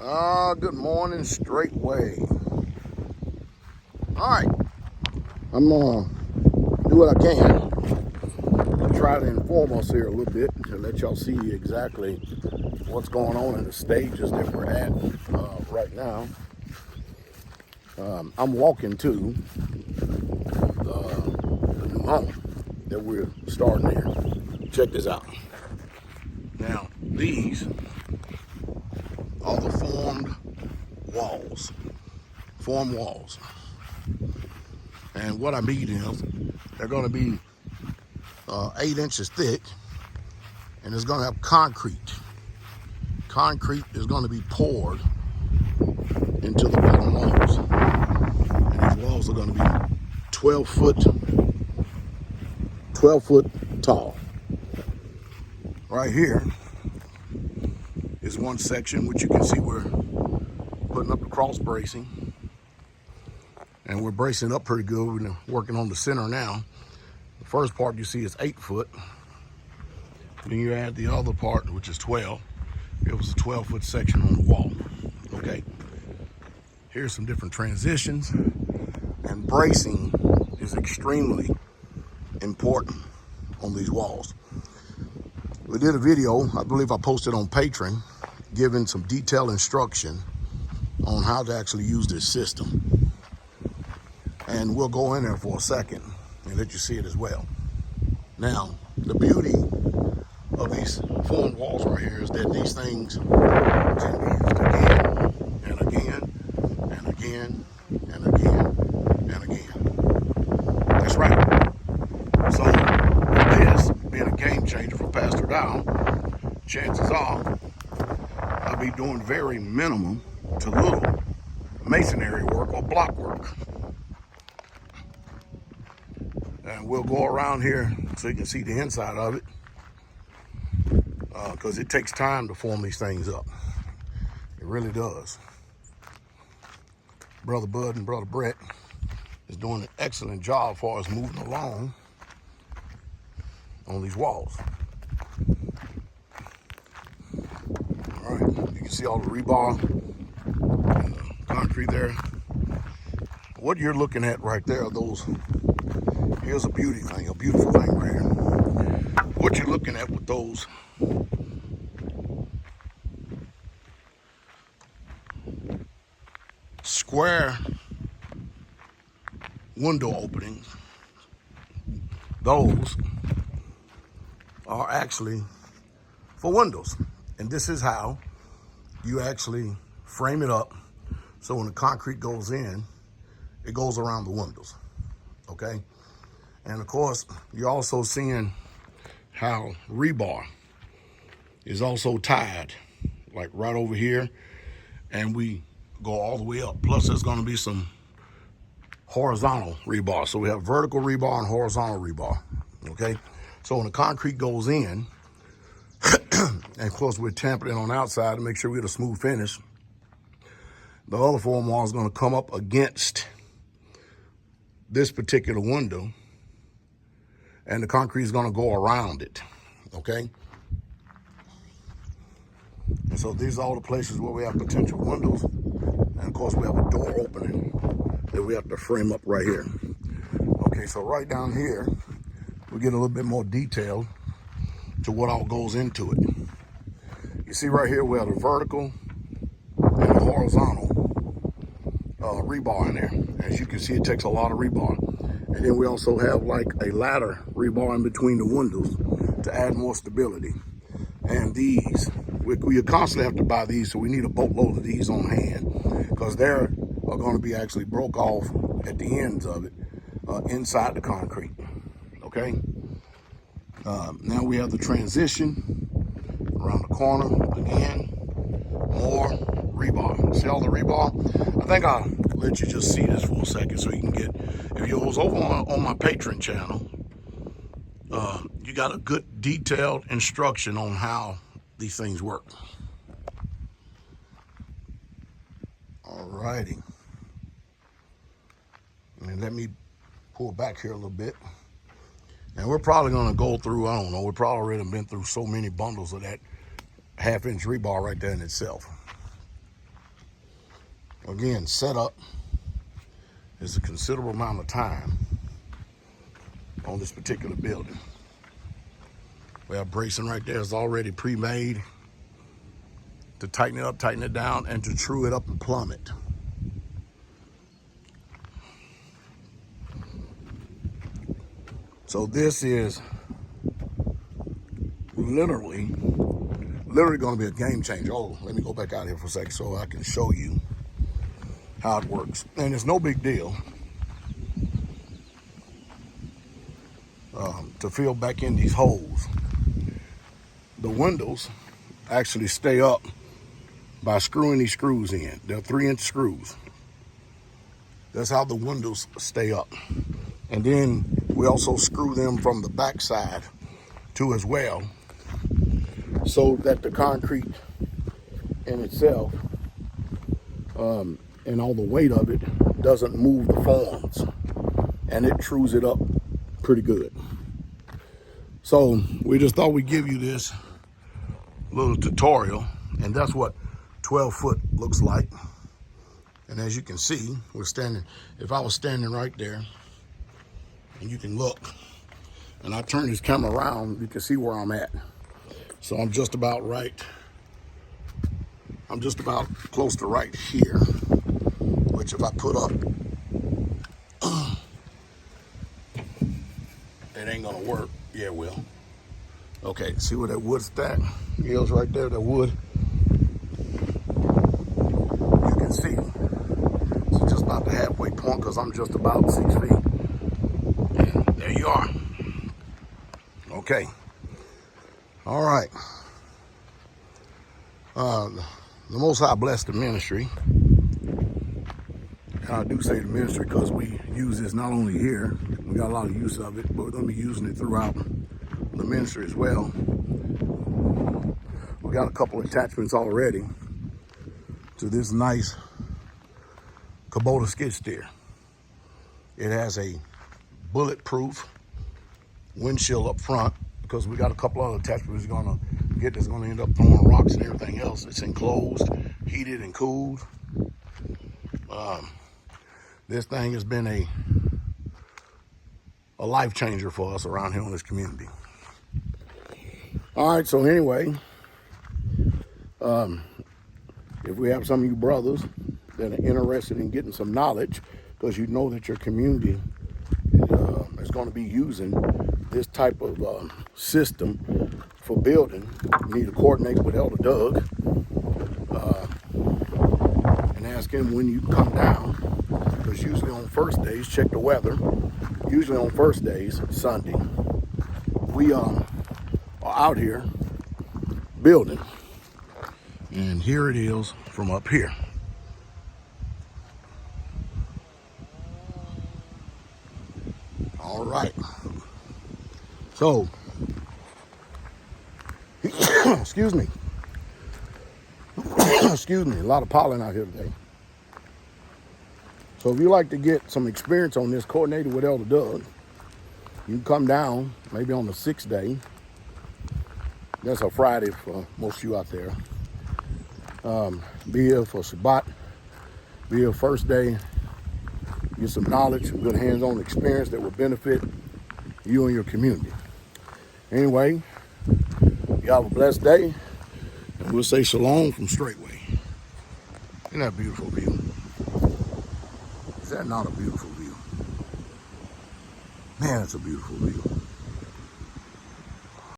Good morning, Straitway. All right, I'm gonna do what I can. I'll try to inform us here a little bit to let y'all see exactly what's going on in the stages that we're at right now. I'm walking to the new home that we're starting here. Check this out. Now, these are the formed walls. And what I mean is they're going to be 8 inches thick, and it's going to have concrete. Concrete is going to be poured into the bottom walls. And these walls are going to be 12 foot tall. Right here is one section which you can see we're putting up the cross bracing. And we're bracing up pretty good. We're working on the center now. The first part you see is 8 foot. Then you add the other part, which is 12. It was a 12-foot section on the wall. Okay. Here's some different transitions. And bracing is extremely important on these walls. We did a video, I believe I posted on Patreon, giving some detailed instruction on how to actually use this system. And we'll go in there for a second and let you see it as well. Now, the beauty of these formed walls right here is that these things can be used again and again and again and again and again. That's right. So, with this being a game changer for Pastor Dowell, chances are I'll be doing very minimum to little masonry work or block work. And we'll go around here so you can see the inside of it, because it takes time to form these things up. It really does. Brother Bud and Brother Brett is doing an excellent job for us moving along on these walls. All right, you can see all the rebar and the concrete there. What you're looking at right there are those. Here's a beautiful thing right here. What you're looking at with those square window openings, those are actually for windows. And this is how you actually frame it up so when the concrete goes in, it goes around the windows, okay? And of course, you're also seeing how rebar is also tied, like right over here, and we go all the way up. Plus, there's going to be some horizontal rebar. So we have vertical rebar and horizontal rebar, okay? So when the concrete goes in, and of course, we're tamping it on the outside to make sure we get a smooth finish, the other form wall is going to come up against this particular window, and the concrete is going to go around it, okay? And so these are all the places where we have potential windows. And of course, we have a door opening that we have to frame up right here. Okay, so right down here, we get a little bit more detail to what all goes into it. You see right here, we have the vertical and the horizontal rebar in there. As you can see, it takes a lot of rebar. And then we also have like a ladder rebar in between the windows to add more stability. And these, we constantly have to buy these, so we need a boatload of these on hand, because they are going to be actually broke off at the ends of it, inside the concrete, okay? Now we have the transition around the corner again, more rebar. See all the rebar? I think I'll let you just see this for a second so you can get, if you was over on my Patreon channel, you got a good detailed instruction on how these things work. All righty. And let me pull back here a little bit. And we're probably going to go through, I don't know, we've probably already been through so many bundles of that 1/2 inch rebar right there in itself. Again, setup is a considerable amount of time on this particular building. We have bracing right there is already pre-made to tighten it up, tighten it down, and to true it up and plumb it. So this is literally going to be a game changer. Oh, let me go back out here for a second so I can show you how it works. And it's no big deal to fill back in these holes. The windows actually stay up by screwing these screws in. They're 3-inch screws. That's how the windows stay up. And then we also screw them from the back side too as well, so that the concrete in itself and all the weight of it doesn't move the forms, and it trues it up pretty good. So we just thought we'd give you this little tutorial, and that's what 12 foot looks like. And as you can see, we're standing, if I was standing right there, and you can look, and I turn this camera around, you can see where I'm at. So I'm just about close to right here, which if I put up, it ain't gonna work. Yeah, it will. Okay, see where that wood stack is right there, that wood? You can see it's just about the halfway point because I'm just about 6 feet. And there you are. Okay. All right. The Most High blessed the ministry. And I do say the ministry because we use this not only here, we got a lot of use of it, but we're going to be using it throughout the ministry as well. We got a couple of attachments already to this nice Kubota skid steer. It has a bulletproof windshield up front because we got a couple other attachments we're going to get that's going to end up throwing rocks and everything else. It's enclosed, heated, and cooled. This thing has been a life changer for us around here in this community. All right, so anyway, if we have some of you brothers that are interested in getting some knowledge, because you know that your community is going to be using this type of system for building, you need to coordinate with Elder Doug and ask him when you come down, because usually on first days, check the weather, usually on first days, Sunday, we are out here building. And here it is from up here. All right. So, excuse me. Excuse me, a lot of pollen out here today. So if you like to get some experience on this, coordinated with Elder Doug, you can come down maybe on the 6th day. That's a Friday for most of you out there. Be here for Shabbat. Be here first day. Get some knowledge, some good hands-on experience that will benefit you and your community. Anyway, you have a blessed day, and we'll say shalom from Straitway. Isn't that a beautiful view? Is that not a beautiful view? Man, it's a beautiful view.